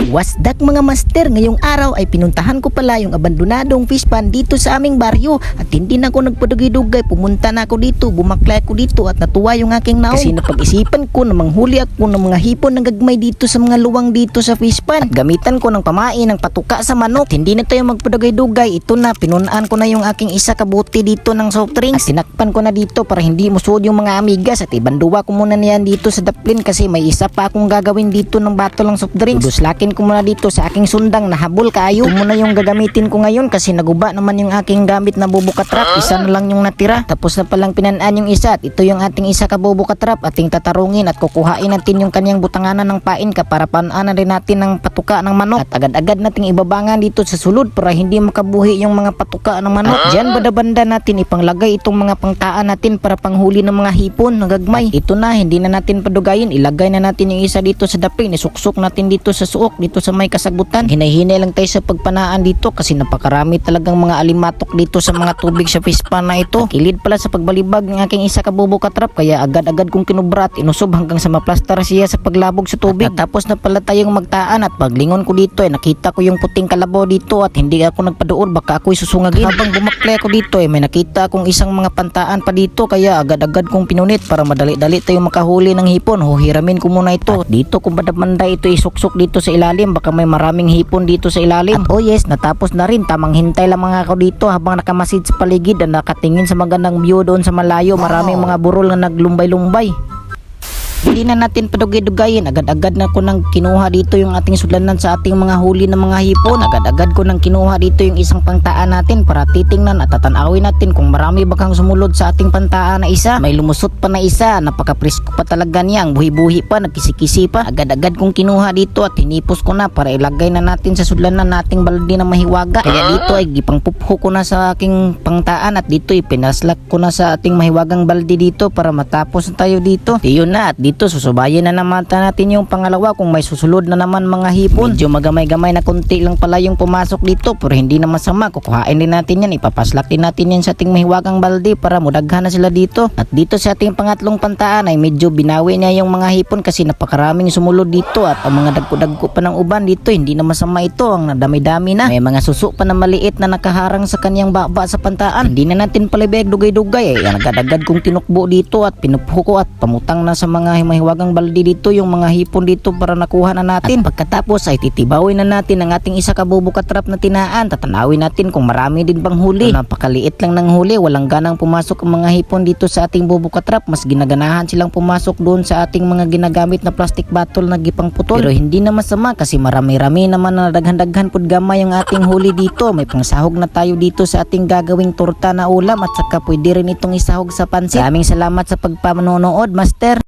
Wasdak mga master, ngayong araw ay pinuntahan ko pala yung abandonadong fish pond dito sa aming baryo at hindi na ako nagpadugay-dugay, pumunta na ako dito, bumaklay ako dito at natuwa yung aking naong kasi napag-isipan ko na manghuli ako ng mga hipon ng gagmay dito sa mga luwang dito sa fish pond at gamitan ko ng pamain ng patuka sa manok. At hindi na tayo magpadugay-dugay, ito na, pinunaan ko na yung aking isa kabuti dito ng soft drinks at tinakpan ko na dito para hindi musod yung mga amigas at ibanduwa ko muna niyan dito sa daplin kasi may isa pa akong gagawin dito ng bato ng soft drinks. Duduslakin ko muna dito sa aking sundang nahabol kayo. Ito muna yung gagamitin ko ngayon kasi naguba naman yung aking gamit na bubuka trap. Isa na lang yung natira. Tapos na palang pinanaan yung isa at ito yung ating isa ka bubuka trap. Ating tatarungin at kukuhain natin yung kanyang butanganan ng pain ka para panaanan rin natin ng patuka ng manok. At agad-agad nating ibabangan dito sa sulod para hindi makabuhi yung mga patuka ng manok. Diyan banda-banda natin ipanglagay itong mga pangtaan natin para panghuli ng mga hipon na gagmay. Ito na, hindi na natin padugayin. Ilagay na natin yung isa dito sa dapin. Isuksok natin dito sa suok, dito sa may kasagutan. Hinay-hinay lang tayo sa pagpanaan dito kasi napakarami talagang mga alimatok dito sa mga tubig sa fish pond na ito. Kilid pala sa pagbalibag ng aking isa kabubuka trap kaya agad-agad kong kinubrat, inusob hanggang sa maplastar siya sa paglabog sa tubig. At tapos na pala tayong magtaan at paglingon ko dito ay nakita ko yung puting kalabaw dito at hindi ako nagpaduol, baka ako'y susungagin. Habang bumaklay ako dito ay may nakita akong isang mga pantaan pa dito kaya agad-agad kong pinunit para madali-dali tayong makahuli ng hipon. Huhiramin ko muna ito. At dito kung badamanda ito isuksok dito sa ilalim, baka may maraming hipon dito sa ilalim. At oh yes, natapos na rin. Tamang hintay lang mga ako dito habang nakamasid sa paligid at nakatingin sa magandang view doon sa malayo. Maraming mga burol na naglumbay-lumbay. Hindi na natin padugay-dugayin. Agad-agad na ko nang kinuha dito yung ating sudlanan sa ating mga huli ng mga hipon. Agad-agad ko nang kinuha dito yung isang pangtaan natin para titingnan at tatanawin natin kung marami bakang sumulod sa ating pantaan na isa. May lumusot pa na isa. Napaka-presko pa talaga niya. Ang buhi-buhi pa, nagkisi-kisi pa. Agad-agad kong kinuha dito at hinipos ko na para ilagay na natin sa sudlanan nating balde na mahiwaga. Kaya dito ay gipangpupho ko na sa aking pangtaan at dito ay pinaslak ko na sa ating mahiwagang balde dito para matapos na tayo dito. Yun na, at dito susubayin na naman natin yung pangalawa kung may susulod na naman mga hipon. Medyo magamay-gamay na konti lang pala yung pumasok dito pero hindi na masama. Kukuhain din natin yan, ipapaslak din natin yan sa ating mahiwagang balde para mudaghan na sila dito. At dito sa ating pangatlong pantaan ay medyo binawi niya yung mga hipon kasi napakaraming sumulod dito at ang mga dagko-dagko pa ng uban dito hindi na masama ito. Ang nadami-dami na. May mga suso pa na maliit na nakaharang sa kanyang baba sa pantaan. Hindi na natin palibig dugay-dugay ay agad-agad kong tinukbo dito at pinupho ko at pamutang na sa mga mahiwagang balde dito yung mga hipon dito para nakuha na natin. At pagkatapos ay titibawin na natin ang ating isa kabubuka trap na tinaan. Tatanawin natin kung marami din bang huli. Napakaliit lang ng huli, walang ganang pumasok ang mga hipon dito sa ating bubuka trap. Mas ginaganahan silang pumasok doon sa ating mga ginagamit na plastic bottle na gipang putol. Pero hindi na masama kasi marami-rami naman na daghan-daghan pud gamay ang ating huli dito. May pangsahog na tayo dito sa ating gagawing torta na ulam at saka pwede rin itong isahog sa pansit. Maraming salamat sa pagpanonood, master.